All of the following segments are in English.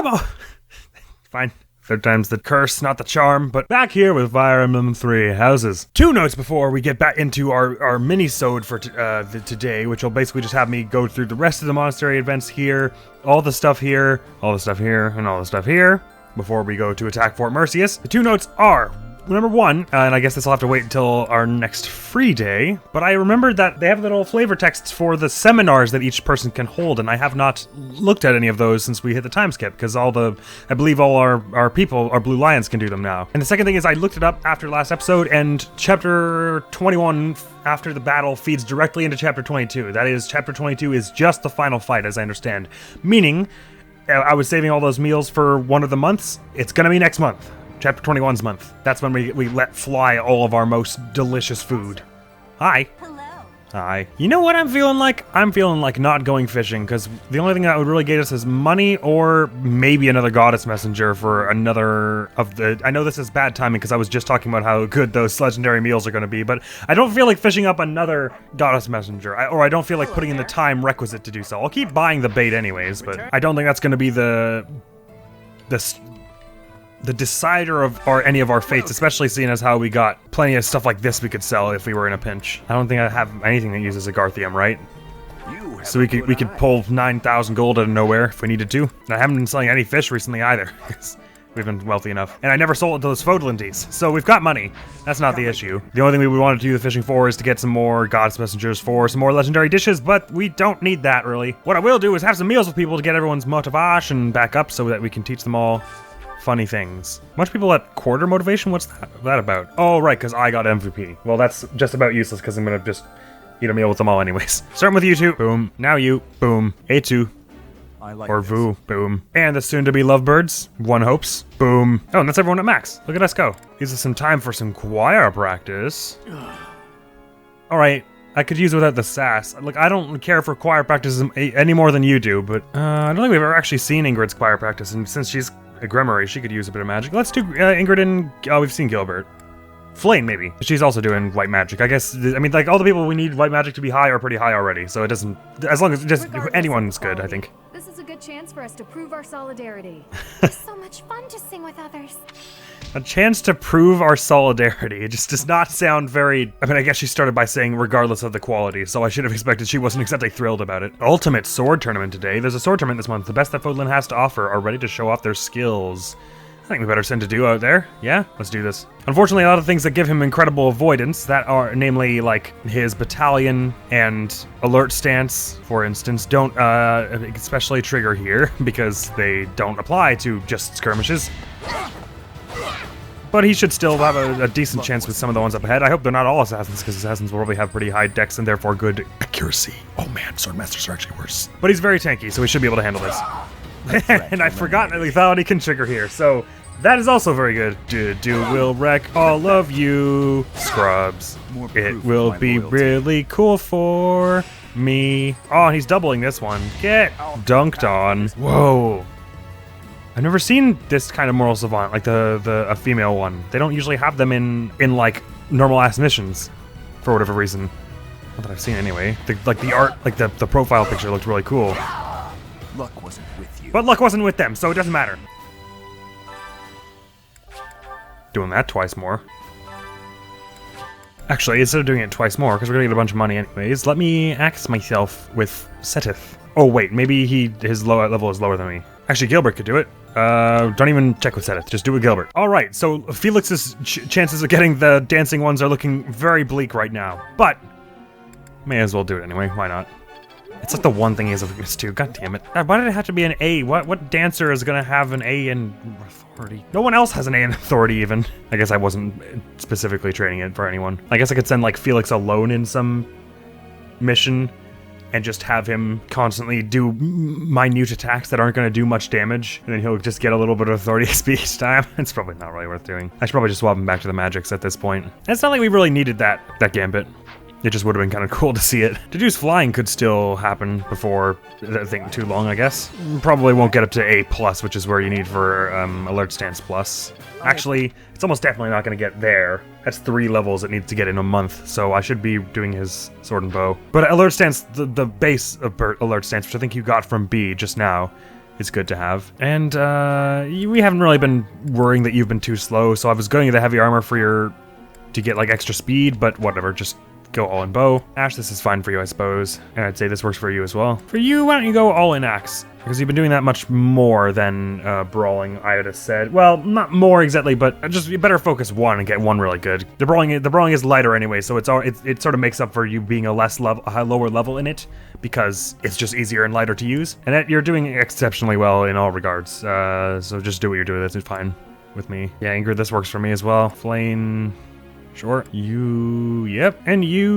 Come on! Fine. Third time's the curse, not the charm, but back here with Fire Emblem 3 Houses. 2 notes before we get back into our mini-sode for today, which will basically just have me go through the rest of the monastery events here, all the stuff here, all the stuff here, and all the stuff here, before we go to attack Fort Merceus. The 2 notes are, number 1, and I guess this will have to wait until our next free day, but I remembered that they have little flavor texts for the seminars that each person can hold, and I have not looked at any of those since we hit the time skip, because I believe all our people, our Blue Lions, can do them now. And the second thing is I looked it up after last episode, and chapter 21, after the battle, feeds directly into chapter 22. That is, chapter 22 is just the final fight, as I understand. Meaning, I was saving all those meals for one of the months. It's gonna be next month. Chapter 21's month. That's when we let fly all of our most delicious food. Hi. Hello. Hi. You know what I'm feeling like? I'm feeling like not going fishing, because the only thing that would really get us is money, or maybe another goddess messenger for another of the... I know this is bad timing, because I was just talking about how good those legendary meals are going to be, but I don't feel like fishing up another goddess messenger, or I don't feel like putting in the time requisite to do so. I'll keep buying the bait anyways, but I don't think that's going to be the decider of any of our fates, especially seeing as how we got plenty of stuff like this we could sell if we were in a pinch. I don't think I have anything that uses a Garthium, right? So we could pull 9,000 gold out of nowhere if we needed to. And I haven't been selling any fish recently either, because we've been wealthy enough. And I never sold it to those Fodlandies, so we've got money. That's not the issue. The only thing we would want to do the fishing for is to get some more goddess messengers for some more legendary dishes, but we don't need that, really. What I will do is have some meals with people to get everyone's motivation back up so that we can teach them all funny things. Bunch of people at quarter motivation? What's that about? Oh, right, because I got MVP. Well, that's just about useless because I'm going to just eat a meal with them all anyways. Starting with you two. Boom. Now you. Boom. A2. Or Vu. Boom. And the soon-to-be lovebirds. One hopes. Boom. Oh, and that's everyone at max. Look at us go. Gives us some time for some choir practice. Alright. I could use it without the sass. Look, I don't care for choir practice any more than you do, but I don't think we've ever actually seen Ingrid's choir practice, and since she's a Grimoire, she could use a bit of magic. Let's do Ingrid and... Oh, we've seen Gilbert. Flame, maybe. She's also doing white magic. I guess, I mean, like, all the people we need white magic to be high are pretty high already, so it doesn't... As long as just anyone's good, I think. This is a good chance for us to prove our solidarity. It's so much fun to sing with others. A chance to prove our solidarity. It just does not sound very... I mean, I guess she started by saying regardless of the quality, so I should have expected she wasn't exactly thrilled about it. Ultimate sword tournament today. There's a sword tournament this month. The best that Fodlan has to offer are ready to show off their skills. I think we better send Dedue out there. Yeah, let's do this. Unfortunately, a lot of things that give him incredible avoidance, that are namely like his battalion and alert stance, for instance, don't especially trigger here because they don't apply to just skirmishes. But he should still have a decent chance with some of the ones up ahead. I hope they're not all assassins, because assassins will probably have pretty high dex and therefore good accuracy. Oh man, swordmasters are actually worse. But he's very tanky, so we should be able to handle this. And I forgot that lethality can trigger here, so that is also very good. Dedue will wreck all of you, scrubs. It will be really cool for me. Oh, and he's doubling this one. Get dunked on. Whoa. I've never seen this kind of moral savant, like a female one. They don't usually have them in like normal ass missions, for whatever reason. Not that I've seen anyway. The art, like the profile picture looked really cool. Luck wasn't with you. But luck wasn't with them, so it doesn't matter. Doing that twice more. Actually, instead of doing it twice more, because we're gonna get a bunch of money anyways, let me axe myself with Seteth. Oh wait, maybe his level is lower than me. Actually, Gilbert could do it. Don't even check with Seteth, just do it with Gilbert. Alright, so Felix's chances of getting the dancing ones are looking very bleak right now. But, may as well do it anyway, why not? It's like the one thing he has a weakness to, god damn it. Why did it have to be an A? What dancer is gonna have an A in authority? No one else has an A in authority even. I guess I wasn't specifically training it for anyone. I guess I could send like Felix alone in some mission and just have him constantly do minute attacks that aren't going to do much damage, and then he'll just get a little bit of authority XP each time. It's probably not really worth doing. I should probably just swap him back to the magics at this point. And it's not like we really needed that gambit. It just would have been kind of cool to see it. Dedue's flying could still happen before, I think, too long, I guess. Probably won't get up to A+, which is where you need for Alert Stance Plus. Actually, it's almost definitely not going to get there. That's 3 levels it needs to get in a month, so I should be doing his Sword and Bow. But Alert Stance, the base of Alert Stance, which I think you got from B just now, is good to have. And we haven't really been worrying that you've been too slow, so I was going to the heavy armor for to get like extra speed, but whatever, just go all in bow. Ash, this is fine for you, I suppose. And I'd say this works for you as well. For you, why don't you go all in axe? Because you've been doing that much more than brawling, I would have said. Well, not more exactly, but just you better focus one and get one really good. The brawling is lighter anyway, so it sort of makes up for you being a lower level in it, because it's just easier and lighter to use. And you're doing exceptionally well in all regards. So just do what you're doing. That's fine with me. Yeah, Ingrid, this works for me as well. Flame. Sure. You... Yep. And you...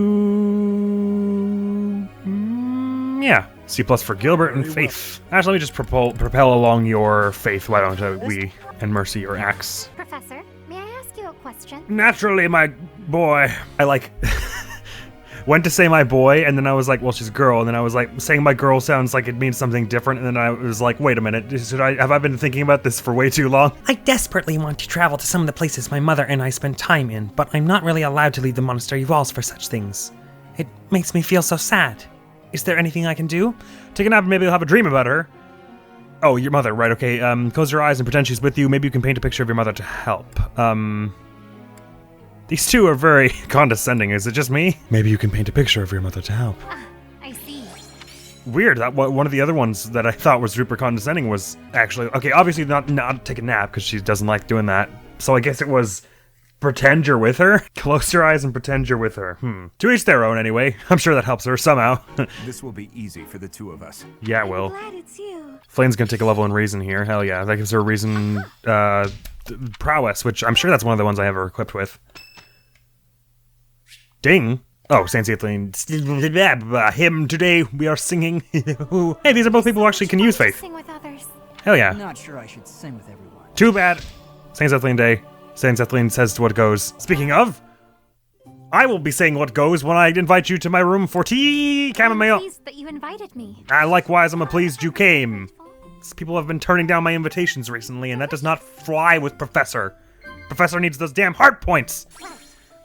yeah. C+ for Gilbert and Faith. Actually, let me just propel along your Faith. Why don't we and Mercy your axe? Professor, may I ask you a question? Naturally, my boy. I like... went to say my boy, and then I was like, well, she's a girl, and then I was like, saying my girl sounds like it means something different, and then I was like, wait a minute, have I been thinking about this for way too long? I desperately want to travel to some of the places my mother and I spent time in, but I'm not really allowed to leave the monastery walls for such things. It makes me feel so sad. Is there anything I can do? Take a nap and maybe you'll have a dream about her. Oh, your mother, right, okay. Close your eyes and pretend she's with you. Maybe you can paint a picture of your mother to help. These two are very condescending. Is it just me? Maybe you can paint a picture of your mother to help. I see. Weird. That one of the other ones that I thought was super condescending was actually okay. Obviously not take a nap because she doesn't like doing that. So I guess it was pretend you're with her. Close your eyes and pretend you're with her. To each their own, anyway. I'm sure that helps her somehow. This will be easy for the two of us. Yeah, it will. Glad it's you. Flame's gonna take a level in reason here. Hell yeah, that gives her reason. Prowess, which I'm sure that's one of the ones I ever equipped with. Ding. Oh, Saint Athleen. Hymn today we are singing. Hey, these are both people who actually can use Faith. Sing with others. Hell yeah. I'm not sure I should sing with everyone. Too bad. Saint Athleen Day. Saint Athleen says to what goes. Speaking of, I will be saying what goes when I invite you to my room for tea, chamomile. I'm pleased that you invited me. Likewise, I'm pleased you came. People have been turning down my invitations recently, and that does not fly with Professor. Professor needs those damn heart points.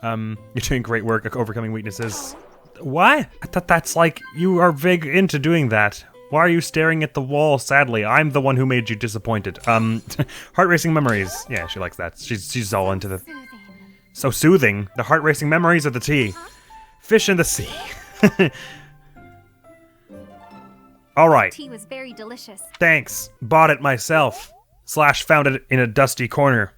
You're doing great work at overcoming weaknesses. What? I thought that's like, you are big into doing that. Why are you staring at the wall sadly? I'm the one who made you disappointed. Heart-racing memories. Yeah, she likes that. She's all into the... Soothing. So soothing. The heart-racing memories of the tea. Fish in the sea. All right. Tea was very delicious. Thanks. Bought it myself. / found it in a dusty corner.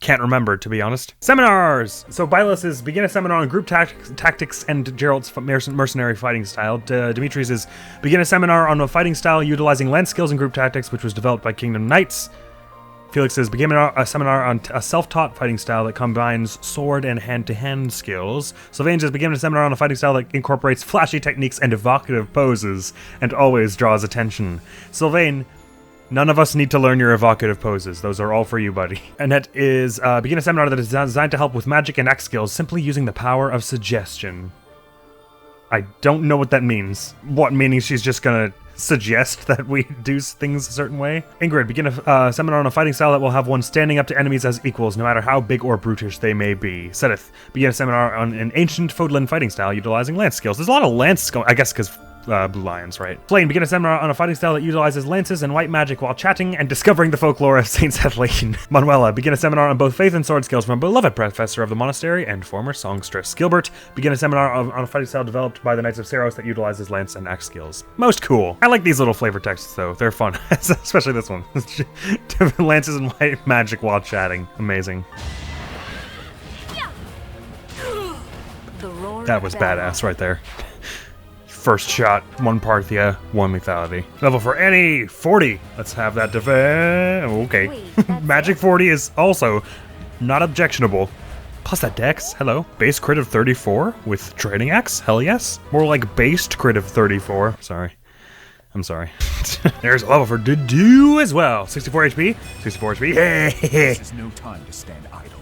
Can't remember, to be honest. Seminars! So Bylus is begin a seminar on group tactics and Gerald's mercenary fighting style. Dimitri's is begin a seminar on a fighting style utilizing lance skills and group tactics, which was developed by Kingdom Knights. Felix is begin a seminar on a self-taught fighting style that combines sword and hand-to-hand skills. Sylvain's is begin a seminar on a fighting style that incorporates flashy techniques and evocative poses, and always draws attention. Sylvain, none of us need to learn your evocative poses. Those are all for you, buddy. Annette is begin a seminar that is designed to help with magic and axe skills, simply using the power of suggestion. I don't know what that means. What, meaning she's just gonna suggest that we do things a certain way? Ingrid, begin a seminar on a fighting style that will have one standing up to enemies as equals, no matter how big or brutish they may be. Sedith, begin a seminar on an ancient Fodlan fighting style utilizing lance skills. There's a lot of lance I guess because Blue Lions, right? Flame, begin a seminar on a fighting style that utilizes lances and white magic while chatting and discovering the folklore of Saint Athleen. Manuela, begin a seminar on both faith and sword skills from a beloved professor of the monastery and former songstress. Gilbert, begin a seminar on a fighting style developed by the Knights of Saros that utilizes lance and axe skills. Most cool. I like these little flavor texts though, they're fun. Especially this one. Lances and white magic while chatting. Amazing. That was badass right there. First shot, 1 Parthia, 1 lethality. Level for any 40. Let's have that okay. Wait, Magic 40 is also not objectionable. Plus that dex, hello. Base crit of 34 with Trading Axe, hell yes. More like based crit of 34. Sorry. I'm sorry. There's a level for Dedue as well. 64 HP, 64 HP. Hey. This is no time to stand idle.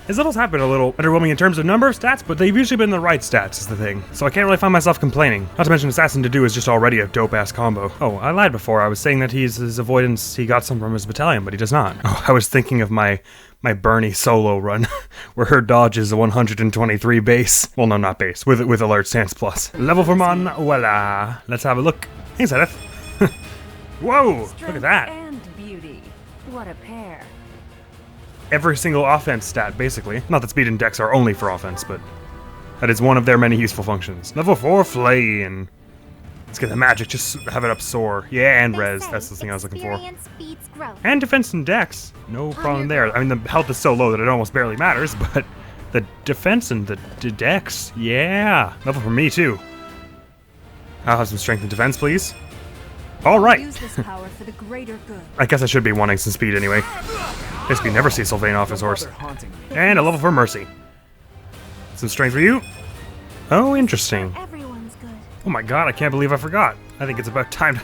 His levels have been a little underwhelming in terms of number of stats, but they've usually been the right stats is the thing. So I can't really find myself complaining. Not to mention Assassin Dedue is just already a dope-ass combo. Oh, I lied before. I was saying that his avoidance, he got some from his battalion, but he does not. Oh, I was thinking of my Bernie solo run, where her dodge is a 123 base. Well, no, not base, with alert stance plus. Level for Manuela. Let's have a look. Hey, Zenith. Whoa! Look Strength at that. and beauty. What a pair. Every single offense stat, basically. Not that speed and dex are only for offense, but that is one of their many useful functions. Level 4 Flame. Let's get the magic, just have it up soar. Yeah, and res, that's the thing I was looking for. Experience speeds growth. And defense and dex, no problem there. I mean, the health is so low that it almost barely matters, but the defense and the dex, yeah. Level for me, too. I'll have some strength and defense, please. Alright. Use this power for the greater good. I guess I should be wanting some speed anyway. Basically, never see Sylvain off his horse. And a level for Mercy. Some strength for you. Oh, interesting. Everyone's good. Oh my god, I can't believe I forgot. I think it's about time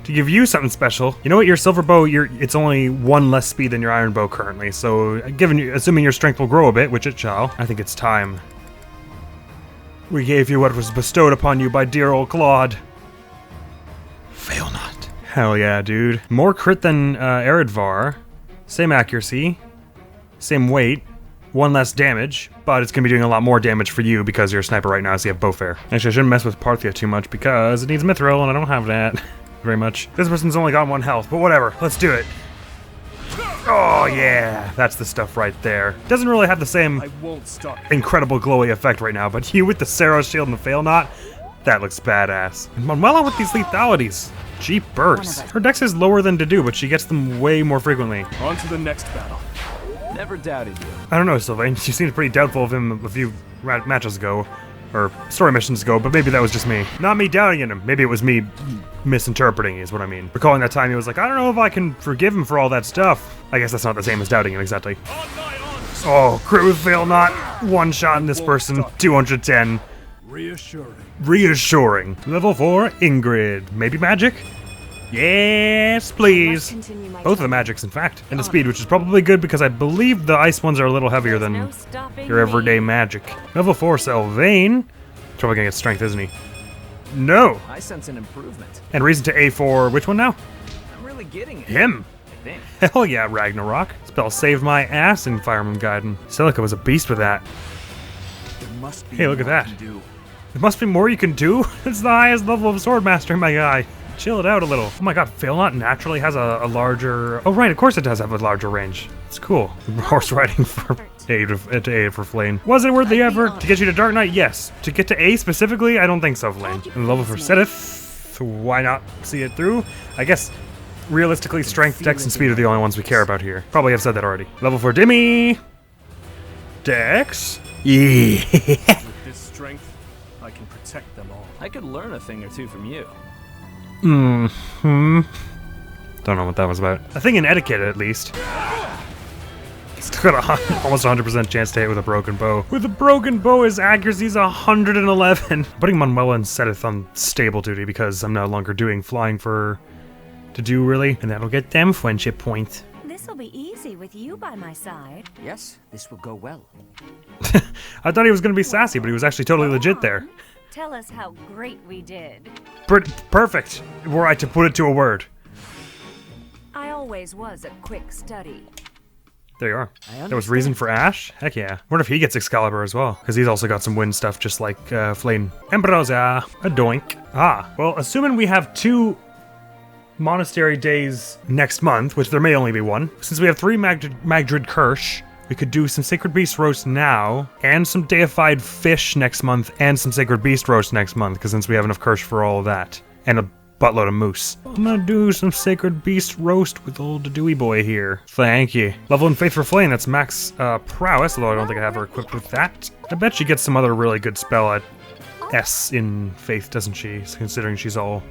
to give you something special. You know what, your silver bow, it's only 1 less speed than your iron bow currently, so assuming your strength will grow a bit, which it shall, I think it's time. We gave you what was bestowed upon you by dear old Claude. Fail not. Hell yeah, dude. More crit than Eredvar. Same accuracy. Same weight. 1 less damage, but it's going to be doing a lot more damage for you because you're a sniper right now, so you have bowfare. Actually, I shouldn't mess with Parthia too much because it needs mithril, and I don't have that very much. This person's only got 1 health, but whatever. Let's do it. Oh, yeah. That's the stuff right there. Doesn't really have the same incredible glowy effect right now, but you with the Saros shield and the fail knot, that looks badass. And Manuela with these lethalities. Jeepers. Her dex is lower than Dedue, but she gets them way more frequently. On to the next battle. Never doubted you. I don't know, Sylvain. She seemed pretty doubtful of him a few matches ago. Or story missions ago, but maybe that was just me. Not me doubting in him. Maybe it was me misinterpreting, is what I mean. Recalling that time he was like, I don't know if I can forgive him for all that stuff. I guess that's not the same as doubting him, exactly. Oh, crit with fail not. 1 shot in this person. 210. Reassuring. Reassuring. Level 4, Ingrid. Maybe magic? Yes, please. Both of the magics, in fact. And the speed, which is probably good because I believe the ice ones are a little heavier than your everyday magic. Level 4, Sylvain. Probably gonna get strength, isn't he? No. I sense an improvement. And reason to A for which one now? I'm really getting it. Him. I think. Hell yeah, Ragnarok. Spell saved my ass in Fireman Gaiden. Silica was a beast with that. Hey, look at that. There must be more you can do. It's the highest level of Swordmaster, my guy. Chill it out a little. Oh my god, Failnaught naturally has a larger... Oh right, of course it does have a larger range. It's cool. Horse riding for A for Flame. Was it worth the effort? To get you to Dark Knight? Yes. To get to A specifically? I don't think so, Flame. And level for Sedith? Why not see it through? I guess, realistically, strength, dex, and speed are the only ones we care about here. Probably have said that already. Level for Dimmy! Dex? Yeah. With this strength, I can protect them all. I could learn a thing or two from you. Don't know what that was about. A thing in etiquette, at least. Still got almost 100% chance to hit with a broken bow. With a broken bow, his accuracy is 111. Putting Manuela and Sedith on stable duty because I'm no longer doing flying for Dedue, really. And that'll get them friendship points. This'll be easy with you by my side. Yes, this will go well. I thought he was going to be sassy, but he was actually totally legit there. Tell us how great we did. Perfect, were I to put it to a word. I always was a quick study. There you are. There was reason for Ash? Heck yeah. What if he gets Excalibur as well? Because he's also got some wind stuff just like Flame. Ambrosia, a doink. Ah, well, assuming we have 2 monastery days next month, which there may only be 1, since we have 3 Magdrid Kirsch, we could do some Sacred Beast roast now, and some deified fish next month, and some Sacred Beast roast next month, because since we have enough Kirsch for all of that. And a buttload of moose. I'm gonna do some Sacred Beast roast with old Dedue boy here. Thank you. Level in Faith for Flame, that's max prowess, although I don't think I have her equipped with that. I bet she gets some other really good spell at S in Faith, doesn't she? Considering she's all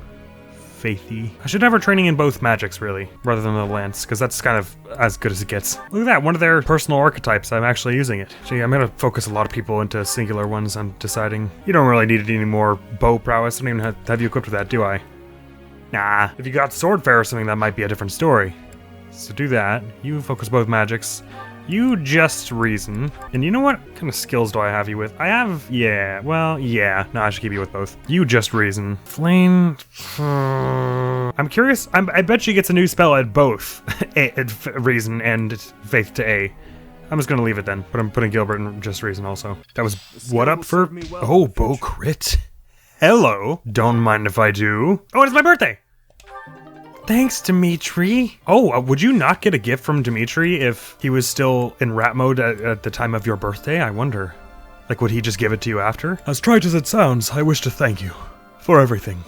faithy. I should have her training in both magics, really, rather than the lance, because that's kind of as good as it gets. Look at that, one of their personal archetypes. I'm actually using it. Gee, I'm gonna focus a lot of people into singular ones. I'm deciding. You don't really need any more bow prowess. I don't even have you equipped with that, do I? Nah. If you got Swordfare or something, that might be a different story. So do that. You focus both magics. You just reason. And you know what kind of skills do I have you with? I have, yeah, well, yeah. No, I should keep you with both. You just reason. Flame. I'm curious. I bet she gets a new spell at both reason and faith to A. I'm just gonna leave it then. But I'm putting Gilbert in just reason also. That was what up for? Oh, bow crit. Hello. Don't mind if I do. Oh, it's my birthday. Thanks, Dimitri. Oh, would you not get a gift from Dimitri if he was still in rat mode at the time of your birthday? I wonder. Like, would he just give it to you after? As trite as it sounds, I wish to thank you for everything.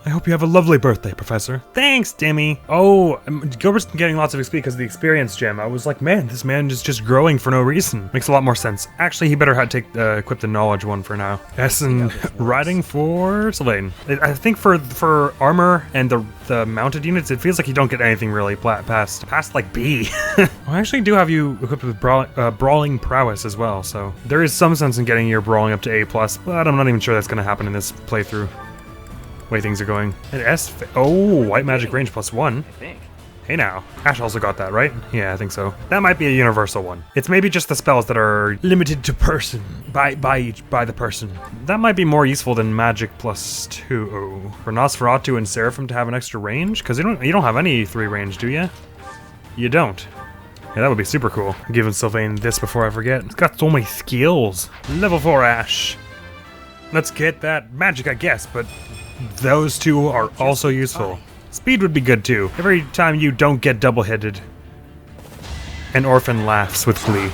I hope you have a lovely birthday, Professor. Thanks, Dimmy. Oh, Gilbert's getting lots of XP because of the experience gem. I was like, man, this man is just growing for no reason. Makes a lot more sense. Actually, he better equip the knowledge one for now. Yes, and riding for Sylvain. I think for armor and the mounted units, it feels like you don't get anything really past like B. I actually do have you equipped with brawling prowess as well, so there is some sense in getting your brawling up to A+, but I'm not even sure that's going to happen in this playthrough. Way things are going. And white magic range +1. I think. Hey now. Ash also got that, right? Yeah, I think so. That might be a universal one. It's maybe just the spells that are limited to person. By the person. That might be more useful than magic +2. For Nosferatu and Seraphim to have an extra range? Because you don't have any 3 range, do you? You don't. Yeah, that would be super cool. I'm giving Sylvain this before I forget. It's got so many skills. Level 4 Ash. Let's get that magic, I guess, but those two are also useful. Speed would be good too. Every time you don't get double-headed, an orphan laughs with glee.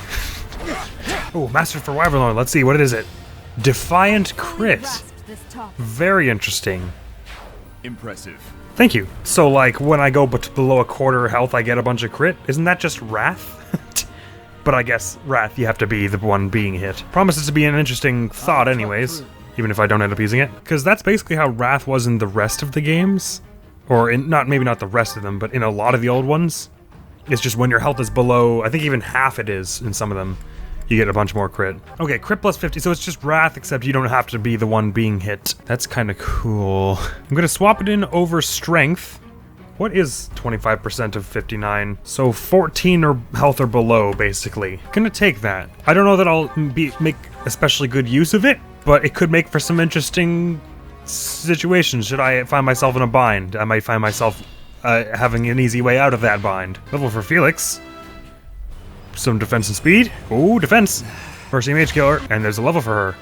Oh, Master for Wyverlord. Let's see, what is it? Defiant Crit. Very interesting. Impressive. Thank you. So, like, when I go below a quarter health, I get a bunch of crit? Isn't that just Wrath? But I guess Wrath, you have to be the one being hit. Promises to be an interesting thought anyways. Even if I don't end up using it. Because that's basically how Wrath was in the rest of the games. Or in, maybe not the rest of them, but in a lot of the old ones. It's just when your health is below, I think even half it is in some of them, you get a bunch more crit. Okay, crit +50, so it's just Wrath, except you don't have to be the one being hit. That's kind of cool. I'm gonna swap it in over Strength. What is 25% of 59? So 14 or health or below, basically. Gonna take that. I don't know that I'll make especially good use of it, but it could make for some interesting situations. Should I find myself in a bind? I might find myself having an easy way out of that bind. Level for Felix. Some defense and speed. Ooh, defense. Mercy Mage Killer. And there's a level for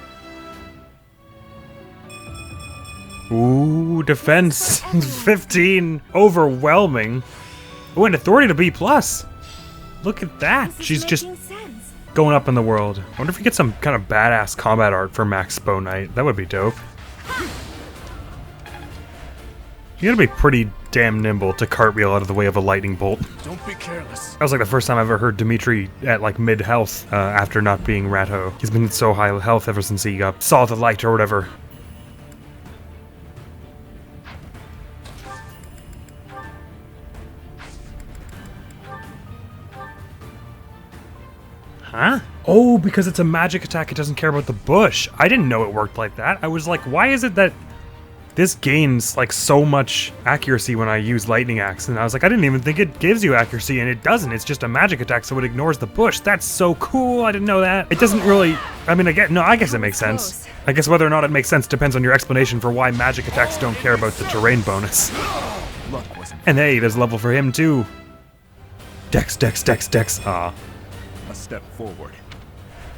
her. Ooh, defense. 15. Overwhelming. Oh, and authority to B+. Look at that. She's just going up in the world. I wonder if we get some kind of badass combat art for Max Bow Knight. That would be dope. You gotta be pretty damn nimble to cartwheel out of the way of a lightning bolt. Don't be careless. That was like the first time I've ever heard Dimitri at like mid-health after not being Ratho. He's been so high health ever since he saw the light or whatever. Huh? Oh, because it's a magic attack, it doesn't care about the bush. I didn't know it worked like that. I was like, why is it that this gains like so much accuracy when I use Lightning Axe? And I was like, I didn't even think it gives you accuracy, and it doesn't. It's just a magic attack, so it ignores the bush. That's so cool. I didn't know that. It doesn't really, I mean, I guess it makes sense. I guess whether or not it makes sense depends on your explanation for why magic attacks don't care about the terrain bonus. And hey, there's a level for him too. Dex. Ah. A step forward.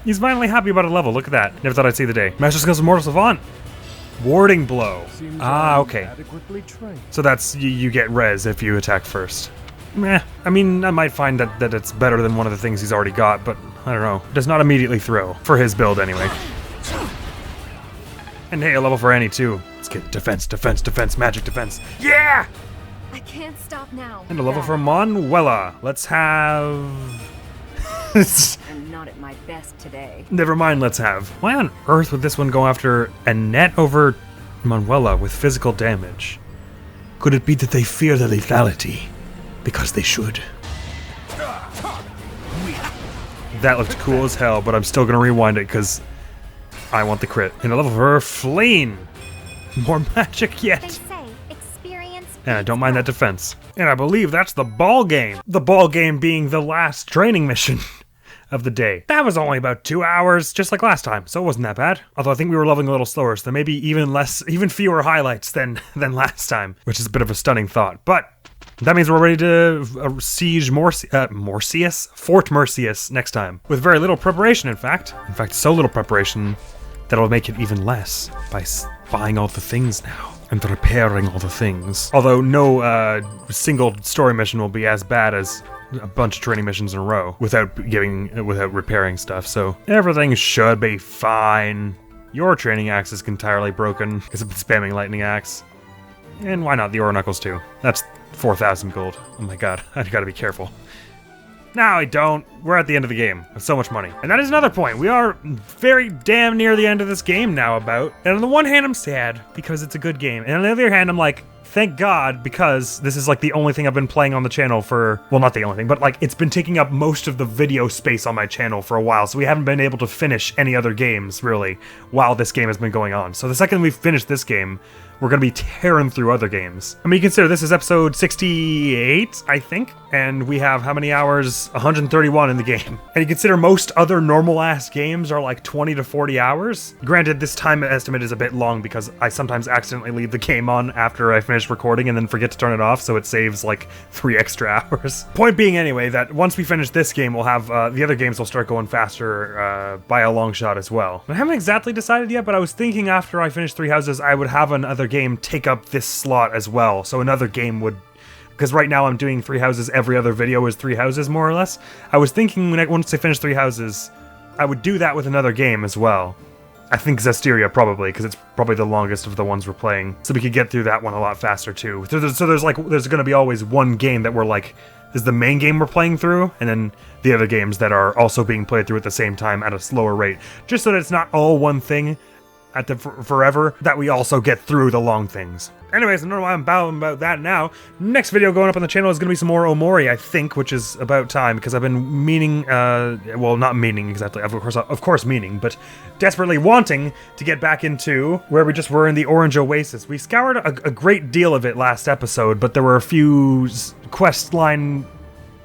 He's finally happy about a level. Look at that. Never thought I'd see the day. Master skills of Mortal Savant. Warding blow. Okay. So that's, you get res if you attack first. Meh. I mean, I might find that it's better than one of the things he's already got, but I don't know. Does not immediately thrill. For his build, anyway. And hey, a level for Annie, too. Let's get defense, magic defense. Yeah! I can't stop now. And a level for Manuela. Let's have... I'm not at my best today. Never mind, let's have. Why on earth would this one go after Annette over Manuela with physical damage? Could it be that they fear the lethality? Because they should. That looked cool as hell, but I'm still gonna rewind it because I want the crit. And a level for Fleen. More magic yet. They say experience. And I don't mind that defense. And I believe that's the ball game. The ball game being the last training mission of the day. That was only about 2 hours, just like last time, so it wasn't that bad. Although I think we were leveling a little slower, so there may be even fewer highlights than last time, which is a bit of a stunning thought. But that means we're ready to siege Merceus? Fort Merceus next time. With very little preparation, in fact. So little preparation that it'll make it even less by buying all the things now. and repairing all the things. Although no single story mission will be as bad as a bunch of training missions in a row without repairing stuff, so everything should be fine. Your training axe is entirely broken because I've been spamming lightning axe. And why not the ore knuckles too? That's 4,000 gold. Oh my god, I gotta be careful. No, I don't. We're at the end of the game. With so much money. And that is another point. We are very damn near the end of this game now about. And on the one hand, I'm sad because it's a good game. And on the other hand, I'm like, thank God, because this is like the only thing I've been playing on the channel for, well, not the only thing, but like it's been taking up most of the video space on my channel for a while. So we haven't been able to finish any other games really while this game has been going on. So the second we finish this game, we're going to be tearing through other games. I mean, you consider this is episode 68, I think, and we have how many hours? 131 in the game. And you consider most other normal-ass games are like 20 to 40 hours. Granted, this time estimate is a bit long because I sometimes accidentally leave the game on after I finish recording and then forget to turn it off, so it saves like 3 extra hours. Point being, anyway, that once we finish this game, we'll have the other games will start going faster by a long shot as well. I haven't exactly decided yet, but I was thinking after I finish Three Houses, I would have another game take up this slot as well. So another game would, because right now I'm doing Three Houses, every other video is Three Houses more or less. I was thinking once I finish Three Houses, I would do that with another game as well. I think Zestiria probably, because it's probably the longest of the ones we're playing. So we could get through that one a lot faster too. So there's going to be always one game that we're like, this is the main game we're playing through, and then the other games that are also being played through at the same time at a slower rate. Just so that it's not all one thing at the forever, that we also get through the long things. Anyways, I don't know why I'm babbling about that now. Next video going up on the channel is going to be some more Omori, I think, which is about time, because I've been meaning, well, not meaning exactly, of course meaning, but desperately wanting to get back into where we just were in the Orange Oasis. We scoured a great deal of it last episode, but there were a few quest line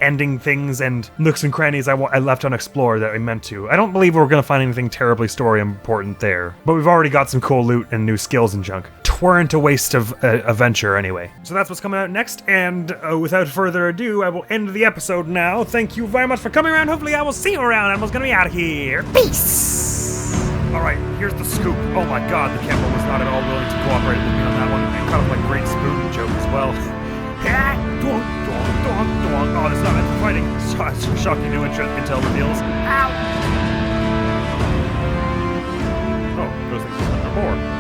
ending things and nooks and crannies I left unexplored that I meant to. I don't believe we're going to find anything terribly story important there, but we've already got some cool loot and new skills and junk. Tweren't a waste of adventure anyway. So that's what's coming out next, and without further ado, I will end the episode now. Thank you very much for coming around. Hopefully I will see you around. Animal's gonna be out of here. Peace! Alright, here's the scoop. Oh my god, the camera was not at all willing to cooperate with me on that one. And kind of like great spoon joke as well. Oh, that's not meant for fighting. Shocking new intel reveals. Ow! Oh, those things are more.